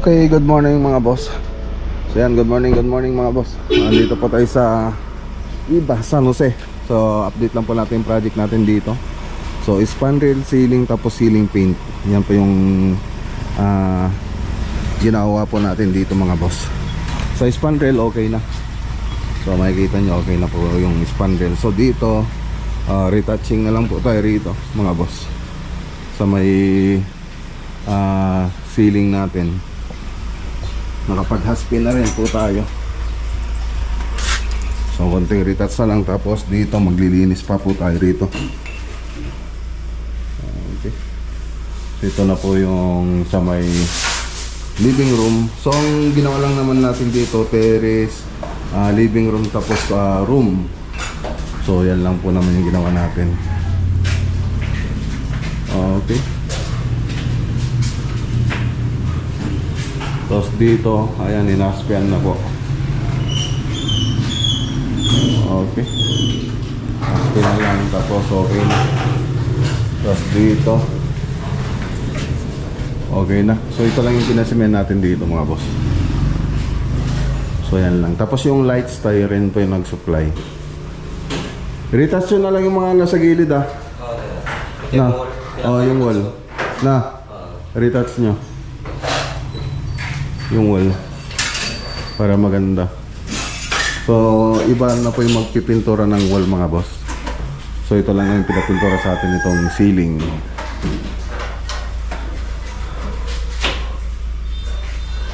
Okay, good morning mga boss. So yan, good morning mga boss. Nandito po tayo sa Iba, San Jose. So update lang po natin yung project natin dito. So span rail, ceiling, tapos ceiling paint. Yan po yung ginawa po natin dito mga boss. So span rail okay na. So makikita nyo okay na po yung span rail. So dito retouching na lang po tayo rito mga boss. Sa may ceiling natin nakapag-haspin na rin po tayo. So konting retouch na lang, tapos dito maglilinis pa po tayo rito. Okay. Ito na po yung sa may living room. So ang ginawa lang naman natin dito, terrace, living room, tapos room. So yan lang po naman yung ginawa natin. Okay. Tapos dito, ayan, inaspian na po. Okay. Inaspian na lang, tapos okay na. Tapos dito, okay na. So ito lang yung pinasimen natin dito mga boss. So yan lang. Tapos yung lights tayo rin po yung nag-supply. Retouch na lang yung mga nasa gilid na. Yung wall. Na, retouch nyo yung wall para maganda. So iba na po yung magpipintura ng wall mga boss. So ito lang yung pinapintura sa atin itong ceiling.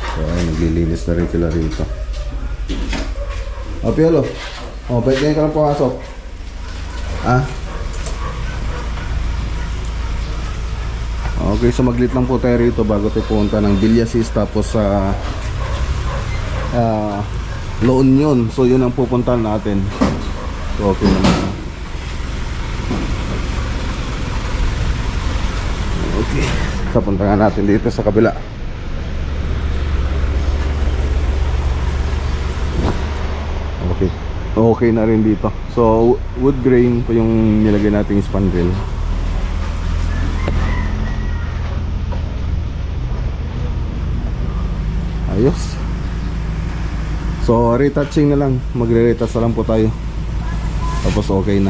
So ay, naglilinis na rin sila rito. Piolo, pwede ngayon ka lang pumasok. Okay, so maglit lang po tayo rito bago tayo pumunta ng Villasis, tapos sa La Union. So yun ang pupuntahan natin. So okay naman. Okay, so puntahan natin dito sa kabila. Okay, okay na rin dito. So wood grain po yung nilagay nating spandrel. Ayos. So retouching na lang, magre-retouch na lang po tayo, tapos okay na.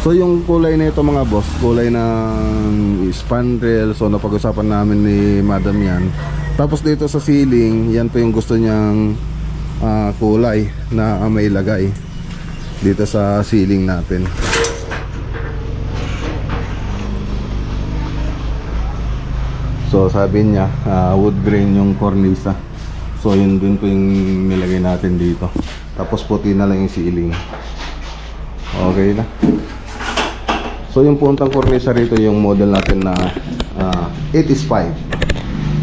So yung kulay na ito mga boss, kulay ng spandrel. So napag-usapan namin ni madam yan. Tapos dito sa ceiling, yan po yung gusto niyang kulay na may lagay dito sa ceiling natin. So sabi niya wood grain yung cornisa. So yun dun po yung nilagay natin dito. Tapos puti na lang yung ceiling. Okay na. So yung puntang cornisa rito yung model natin na 85.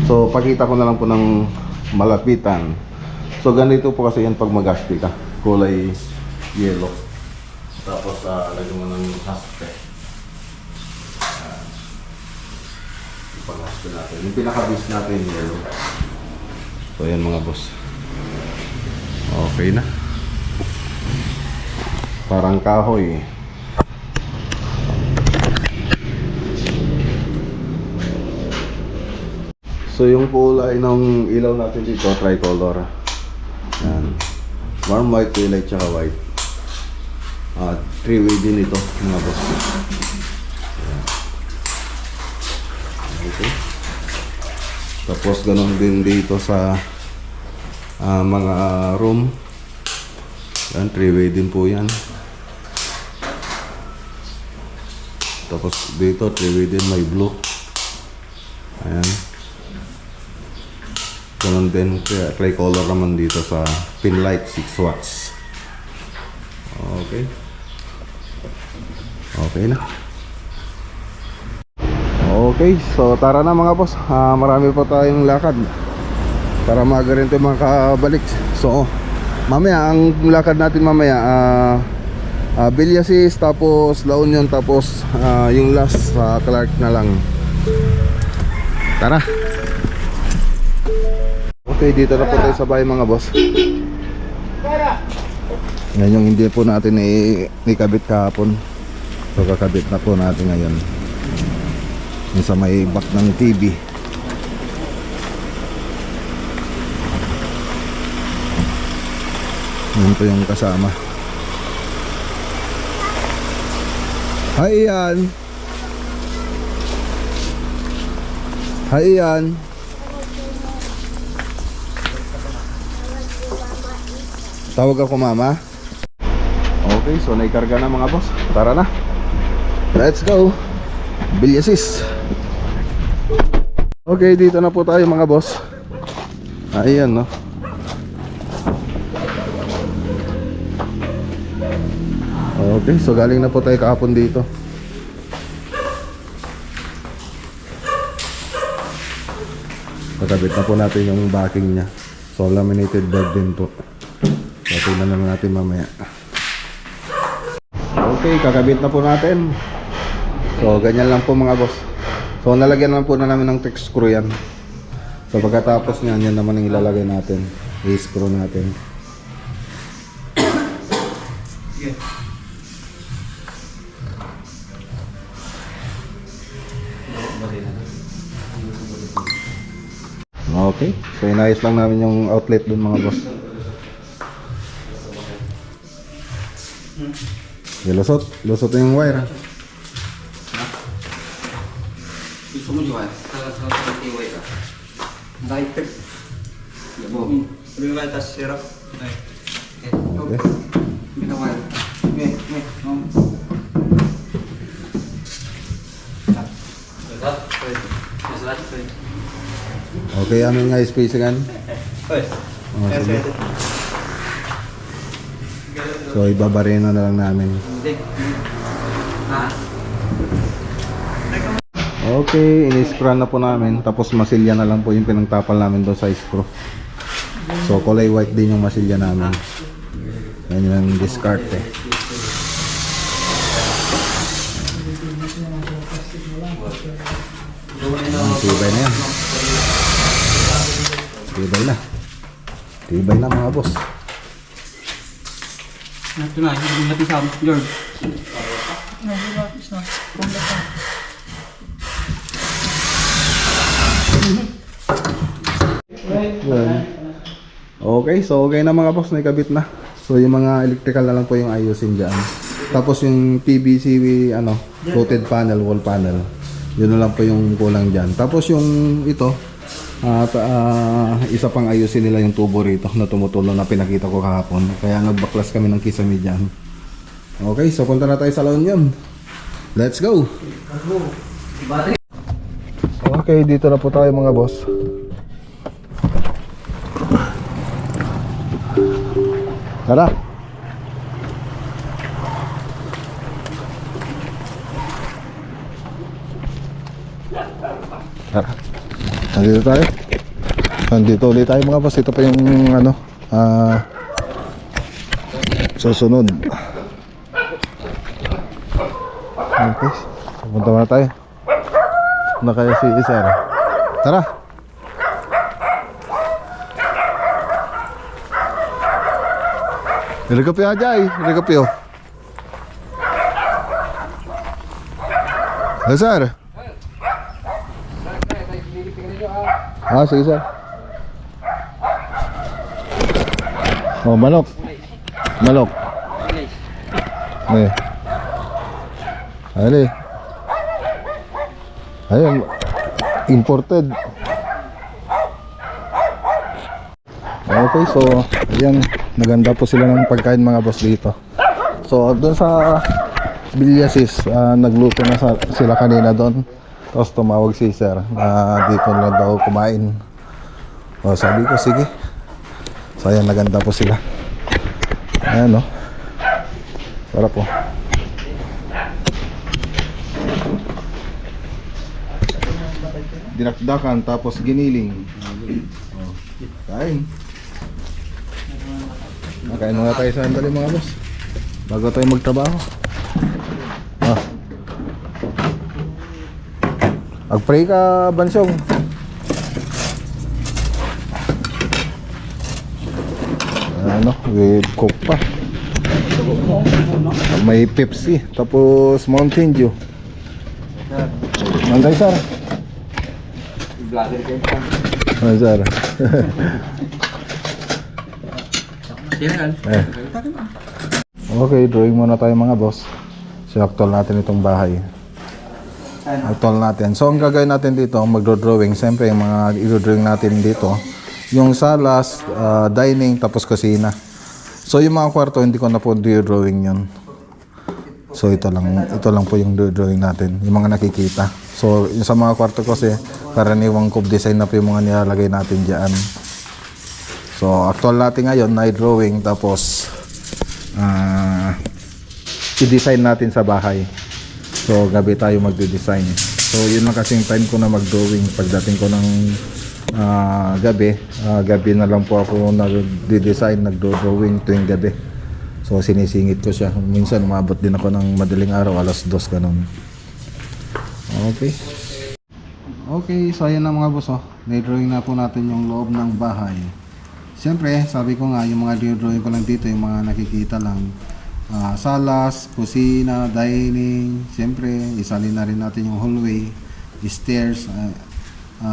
So pakita ko na lang po ng malapitan. So ganito po kasi yan pag mag-aspi ka. Kulay yellow. Tapos lagyan mo ng haspe. Pag-haspe natin. Yung pinaka-base natin yellow. So yan mga boss. Okay na. Parang kahoy. So yung kulay ng ilaw natin dito, tricolor. Yan. Warm white, twilight, tsaka white. 3-way din ito mga boss. Yan. Okay. Tapos ganun din dito sa mga room. Yan, 3-way din po yan. Tapos dito 3-way din, may blue. Ayan. Ganun din, tricolor naman dito sa pin light, 6 watts. Okay. Okay na. Okay, so tara na mga boss. Marami pa tayong lakad. para maaga rin tayo makabalik. So mamaya ang lakad natin mamaya Villasis, tapos La Union, tapos yung last sa Clark na lang. Tara. Okay, dito na po tayo sa bahay mga boss. Yan yung hindi po natin ikabit kahapon. So kakabit na po natin ngayon. Yung sa may back ng TV. Yan po yung kasama. Hi Ian. Hi Ian. Tawag ako mama. Okay, so naikarga na mga boss. Tara na. Let's go. Villasis. Okay, dito na po tayo mga boss. Ayan no. Okay, so galing na po tayo kahapon dito. Kakabit na po natin yung backing nya. So laminated board din po. So tingnan naman natin mamaya. Okay, kakabit na po natin. So ganyan lang po mga boss. So nalagyan lang po na namin ng text screw yan. So pagkatapos nyan, yan naman ang ilalagay natin. I-screw natin. Okay, so inayos lang namin yung outlet dun mga boss. Lusot yung wire. Gusto mo juga? Sa tiway ka. Dahil Yabo. Sabi ba tas sirap? Okay. Bitaw. Okay. Okay, amin nga spacingan. Sige. So ibabarena na lang namin. Okay, ini-screw na po namin. Tapos masilya na lang po yung pinangtapal namin doon sa screw. So kulay white din yung masilya namin. Yan yung discard eh. Tibay na yan. Tibay na mga boss. Ito na, yung natin sa George. Okay, so okay na mga boss, naikabit na. So yung mga electrical na lang po yung ayusin dyan. Tapos yung PVC coated panel, wall panel, yun na lang po yung kulang dyan. Tapos yung ito, isa pang ayusin nila yung tubo rito na tumutulong na pinakita ko kahapon. Kaya nagbaklas kami ng kisame dyan. Okay, so punta na tayo sa La Union. Let's go. Okay, dito na po tayo mga boss. Tara. Tara. Nandito tayo. Nandito ulit tayo mga boss. Ito pa yung susunod. Okay. Pupunta muna tayo. Na kaya si Sir. Tara. Nilagapyo aja eh. Nilagapyo. Sir. Sige sir. Oh, manok. Ayun, imported. Okay, so ayan, naganda po sila ng pagkain mga boss dito. So doon sa Villasis, nagluto na sila kanina doon. Tapos tumawag si sir na dito na daw kumain. O sabi ko sige. So ayan, naganda po sila. Ayan o. Sarap po. Dinakdakan tapos giniling. Kain. Nakain muna tayo sa sandali mga boss. Bago tayo magtrabaho. Ah. Mag-pray ka, Bansong. Ano, with Coke pa. May Pepsi, tapos Mountain Dew. Manday, sir. Vlogger kayo pa. Ano, sir? General. Eh. Okay, drawing muna tayo mga boss. Sinaktual natin itong bahay. Actual natin. So, ang gagawin natin dito, magdo-drawing. Siyempre, yung mga i-drawing natin dito, yung salas, dining, tapos kusina. So, yung mga kwarto, hindi ko na po drawing yun. So, ito lang po yung drawing natin, yung mga nakikita. So, yung sa mga kwarto kasi, karaniwang cube design na po yung mga nilalagay natin dyan. So, actual natin ngayon, night drawing, tapos, i-design natin sa bahay. So, gabi tayo magde-design. So, yun lang kasing time ko na mag-drawing. Pagdating ko ng gabi na lang po ako nag-design, nag-drawing tuwing gabi. So, sinisingit ko siya. Minsan, umabot din ako ng madaling araw, alas 2, ganun. Okay. Okay, so ayan na mga boss, oh. Na-drawing na po natin yung loob ng bahay. Siyempre, sabi ko nga, yung mga drawing ko lang dito, yung mga nakikita lang. Salas, kusina, dining, siyempre isalin na rin natin yung hallway, stairs.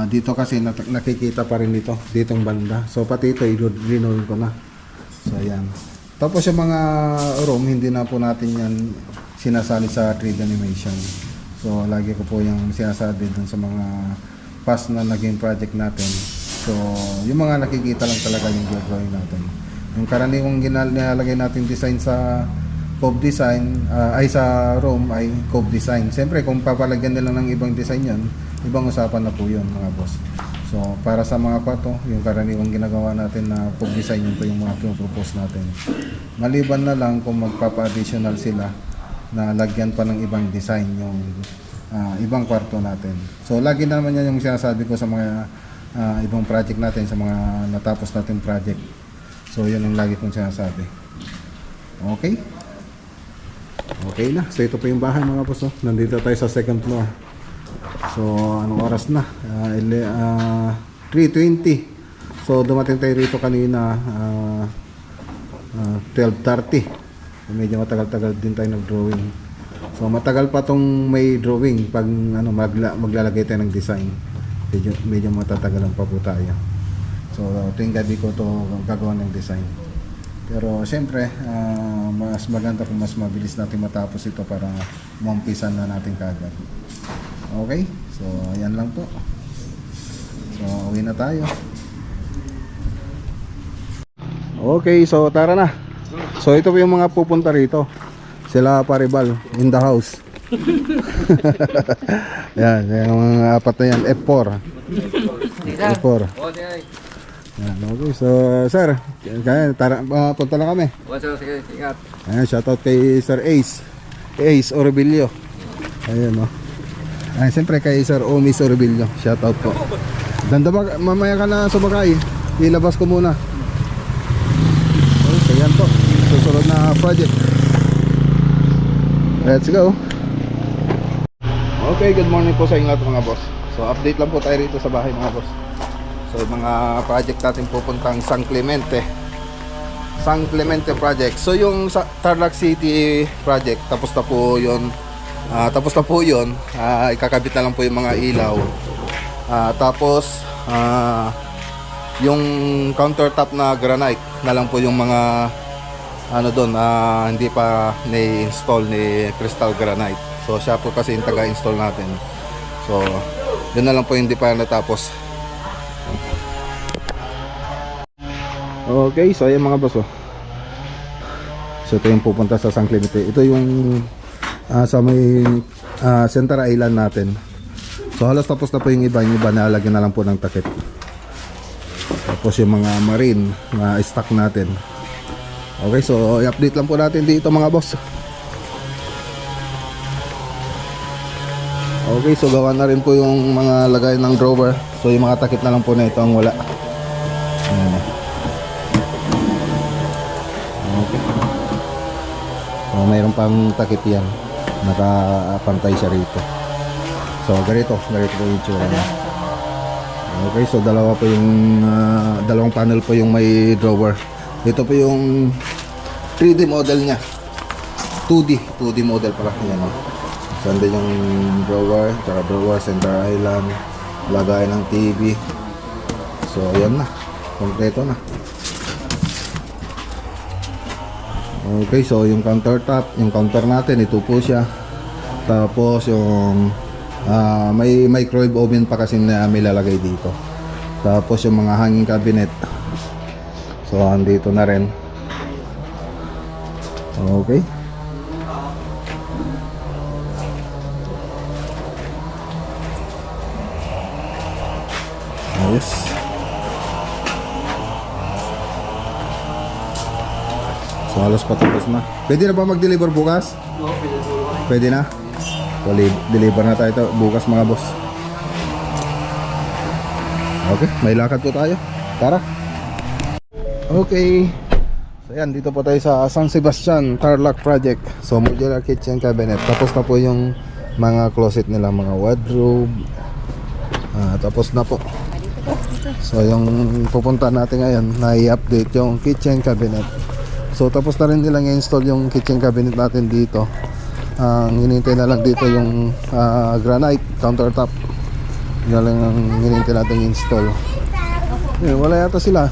Dito kasi nakikita pa rin ditong banda. So pati ito i-renewin ko na. So ayan. Tapos yung mga room, hindi na po natin yan sinasali sa 3D animation. So lagi ko po yung sinasabi dun sa mga past na naging project natin. So yung mga nakikita lang talaga yung drawing natin. Yung karaniwang nilalagay natin design sa cove design, ay sa room ay cove design. Siyempre kung papalagyan nila ng ibang design yan, ibang usapan na po yun mga boss. So para sa mga kwarto, yung karaniwang ginagawa natin na cove design, yun po yung mga pinopropose natin. Maliban na lang kung magpapa-additional sila na lagyan pa ng ibang design yung ibang kwarto natin. So lagi naman yan yung sinasabi ko sa mga ibang project natin, sa mga natapos natin project. So yun ang lagi kong sinasabi. Okay? Okay na. So ito po yung bahay mga boss. Nandito tayo sa second floor. So anong oras na? 3:20. So dumating tayo rito kanina 12:30. Medyo matagal-tagal din tayo nag-drawing. So matagal pa tong may drawing pag maglalagay tayo ng design. Medyo matatagalan pa po tayo. So tuwing gabi ko to gagawa ng design. Pero siyempre, mas maganda kung mas mabilis natin matapos ito para maumpisan na natin kaagad. Okay? So, ayan lang po. So, uwi na tayo. Okay, so tara na. So, ito po yung mga pupunta rito. Sila Paribal, in the house. Yan, yung mga apat na yan. F4. F4. Yan, okay, so sir, kaya punta lang kami. Sige, ingat. Ayan, shoutout kay Sir Ace Orbillo. Ayan, no. Ayan, siyempre kay Sir Omis Orbillo, shoutout po. Ganda mamaya ka na sumakay, ilabas ko muna. Okay, ayan po, susunod na project. Let's go. Okay, good morning po sa inyo lahat mga boss. So update lang po tayo rito sa bahay mga boss. So mga project natin pupuntang San Clemente project. So yung sa Tarlac City project, tapos na po yun. Ikakabit na lang po yung mga ilaw. Tapos yung countertop na granite na lang po yung mga doon, hindi pa ni-install ni Crystal Granite. So siya po kasi yung taga-install natin. So yun na lang po yung hindi pa natapos. Okay, so ayan mga boss. So ito yung pupunta sa San Clemente. Ito yung sa may center island natin. So halos tapos na po yung iba nalagyan na lang po ng takip. Tapos yung mga marine na stock natin. Okay, so i-update lang po natin dito mga boss. Okay, so gawa na rin po yung mga lagay ng drawer. So yung mga takip na lang po na ito ang wala. mayroon pang takip yan. Nakapantay siya rito. So ganito po yung itsura niya. Okay, so dalawa po yung dalawang panel po yung may drawer. Ito po yung 3D model niya. 2D model pala yan, oh. So andun yung drawer, tsaka drawer, center island, lagay ng TV. So ayan na, kompleto na. Okay, so yung countertop, yung counter natin, ito po siya. Tapos yung may microwave oven pa kasi na may lalagay dito. Tapos yung mga hanging cabinet, so andito na rin. Okay. Ayos. So halos patapos na. Pwede na ba mag-deliver bukas? Pwede na? So deliver na tayo bukas mga boss. Okay, may lakad po tayo. Tara. Okay. So yan, dito po tayo sa San Sebastian Tarlac Project. So modular kitchen cabinet. Tapos na po yung mga closet nila, mga wardrobe. Tapos na po. So yung pupunta natin ngayon, na-i-update yung kitchen cabinet. So tapos na rin nilang i-install yung kitchen cabinet natin dito. Ang hinihintay na lang dito yung granite countertop. Yan lang ang hinihintay natin i-install. Wala yata sila.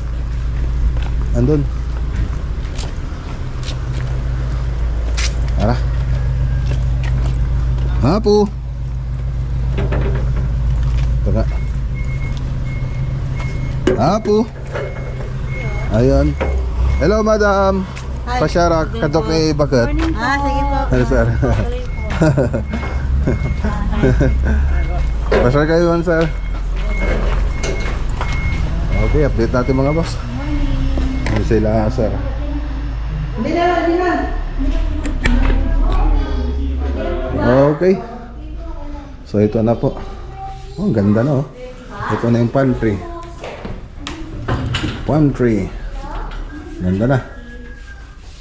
Andun. Tara. Hapo. Tara. Hapo. Ayun. Hello madam. Hi. Pasyara kadok ni Bakat. Sige po. Hello sir. Pasyara kayo man sir. Okay, update natin mga boss. Ano sila sir? Hindi na. Okay. So ito na po. Oh, ang ganda na oh. Ito na yung pantry. Ganda na.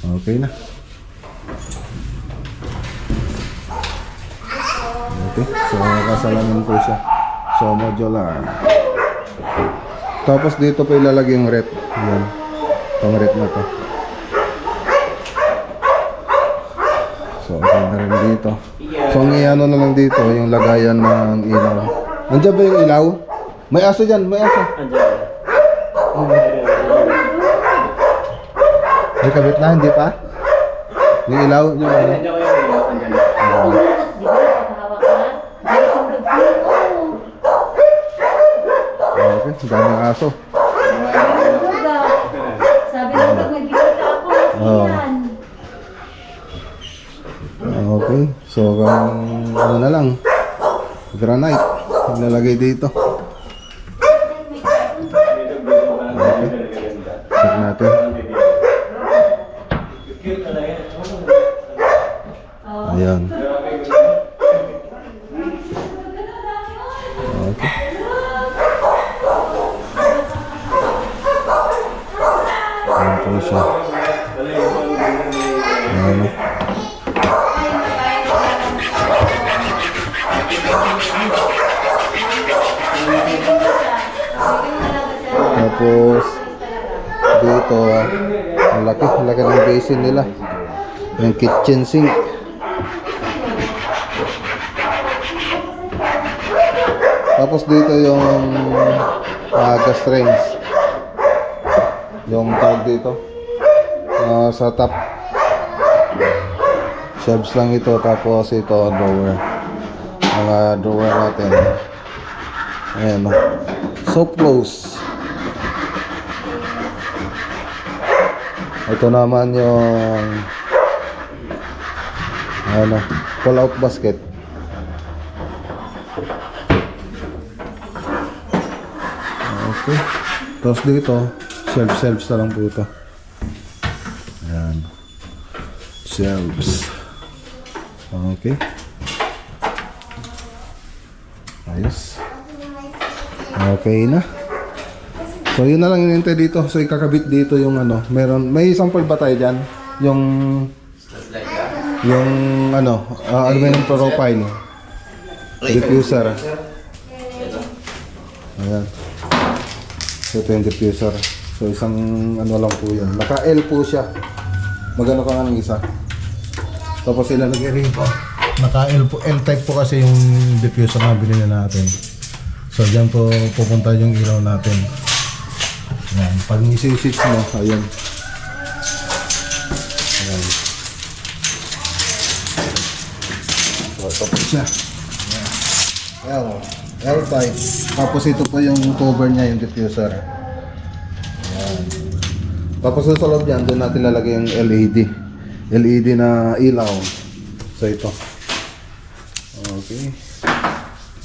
Okay na. Okay. So kasalanan po siya. So modular. Tapos dito po ilalagay yung rep. Yan. Itong rep na to. So okay na rin dito. So ang iano na lang dito yung lagayan ng ilaw. Nandiyan ba yung ilaw? May aso dyan, may aso. May kabit na, hindi pa? Yung ilaw, yung ano? Okay, daming aso. Sabi lang pag nag-ibig ako, yan. Okay, so ano na lang, granite ilalagay dito. Okay, check natin. Ayan. Okay. Ayan po siya. Ayan. Tapos dito ang laki ng basin nila, yung kitchen sink. Tapos dito yung gas range, yung tag dito sa top shelves lang ito. Tapos ito drawer, mga drawer natin. Ayan, soap close. Ito naman yung ano, pull out basket. Okay. Tapos dito, shelves na lang po ito. Ayan. Shelves. Okay. Ayos. Okay na. So yun na lang hinihintay dito. So ikakabit dito yung ano, may sample ba tayo dyan? Yung Yung ano aluminum profile diffuser. Ayan. So ito yung diffuser. So isang ano lang po yan. Naka L po siya. Magano ka nga ng isa. Tapos ilalagay rin po. Naka L po. L type po kasi yung diffuser na binili natin. So dyan po pupunta yung ilaw natin. Ayan. Pag isi-switch mo, ayan. Ayan. So tapos siya. Ayan. L type. Tapos ito po yung cover niya, yung diffuser. Ayan. Tapos sa loob yan, doon natin lalagay yung LED. LED na ilaw. So ito. Okay.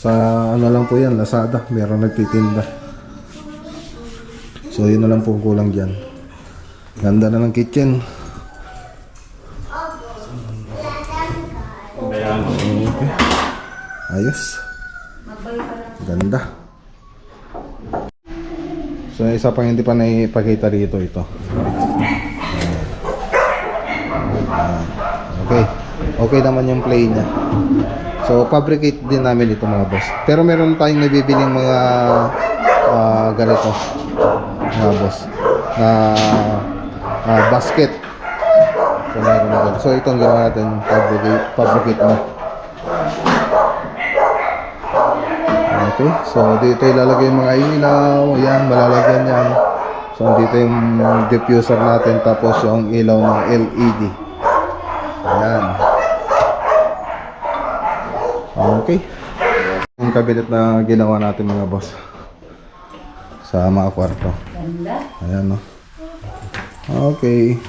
Sa ano lang po yan, Lazada. Meron nagtitinda. So yun na lang po kulang dyan. Ganda na ng kitchen. Okay. Ayos. Ganda. So isa pang hindi pa naipakita rito ito. Okay. Okay naman yung play niya. So fabricate din namin ito mga boss. Pero meron tayong nabibiling mga ganito mga boss na basket. So meron na ganito. So itong ginawa natin fabricate na. Okay, so dito ilalagay yung mga ilaw. Yan, malalagyan yan. So dito yung diffuser natin. Tapos yung ilaw ng LED. Ayan. Okay. Yung cabinet na ginawa natin mga boss. Sa mga kwarto. Ayan, no. Okay.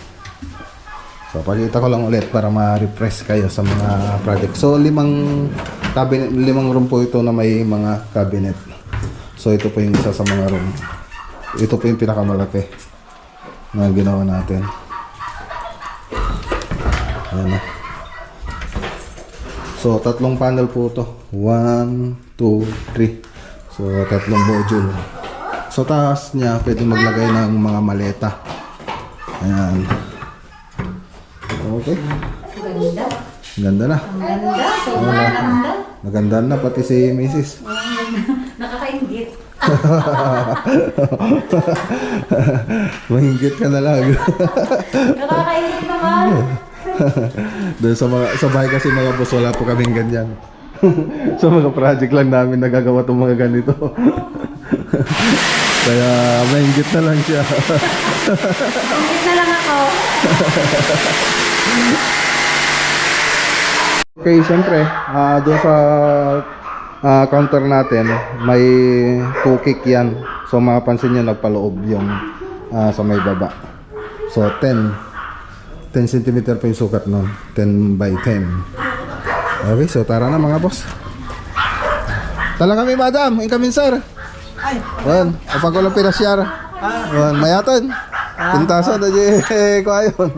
So pakita ko lang ulit para ma-refresh kayo sa mga project. So 5 room po ito na may mga cabinet. So ito po yung isa sa mga room. Ito po yung pinakamalaki na ginawa natin. Ayan na. So 3 panel po ito. 1, 2, 3. So 3 module. So taas niya pwede maglagay ng mga maleta. Ayan. Okay. Ganda. Ganda na. Ang ganda. Sobrang ganda. Naganda na pati si Mrs. Nakakaingit. Mahingit ka na lang. Nakakaingit naman. Doon sa bahay kasi mga boss, wala po kaming ganyan. Sa mga project lang namin nagagawa itong mga ganito. Kaya mahingit na lang siya. Ingit na lang ako. Okay, siyempre, doon sa counter natin, may 2 kick yan. So mapapansin nyo, nagpaloob yung sa may baba. So 10 cm pa yung sukat nun. 10 by 10. Okay, so tara na mga boss. Tala kami madam, incoming sir. Ay, Ayan, kapag walang pinasyar. Ayan, mayatan. Pintasan na ko ayon.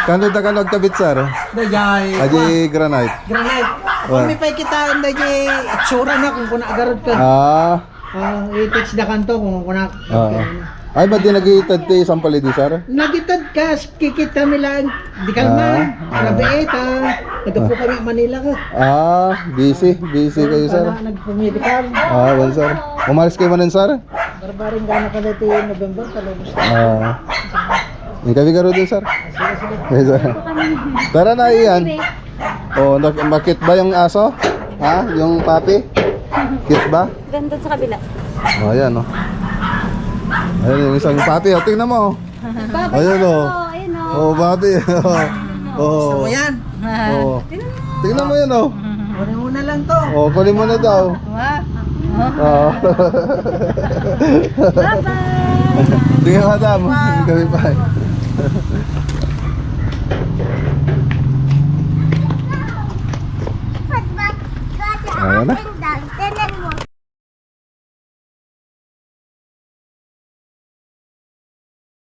Kanod na kanod kabit sir. dayay. Aji granite. Granite. Well. Kung may pakikitaan dayay atsura na kung kuna agarod ka. I-teach na kanto kung kuna. Ay, ba't di nag-iitad ti isang palidi sir? Nagitad ka, kikita nila, di kalma, nabiit nagpo kami Manila ka. Busy kayo sir. Nagpumedikal. Well sir. Umalis kayo manin sir? Barbaring gana ka dito November, talubos. Yung kami karo din sir. Sige. Yes, sir. Tara na iyan. Makit ba yung aso? Ha? Yung papi? Kit ba? Ganda sa kabila. Ayan o. Ayan yung isang papi. Tingnan mo. Ayan o. Ayun o. Papi. Gusto mo yan? Tingnan mo yan o. Kunin mo na lang to. Kunin mo na daw. Bye-bye. Tingnan madam. Kami pa. Ayan na.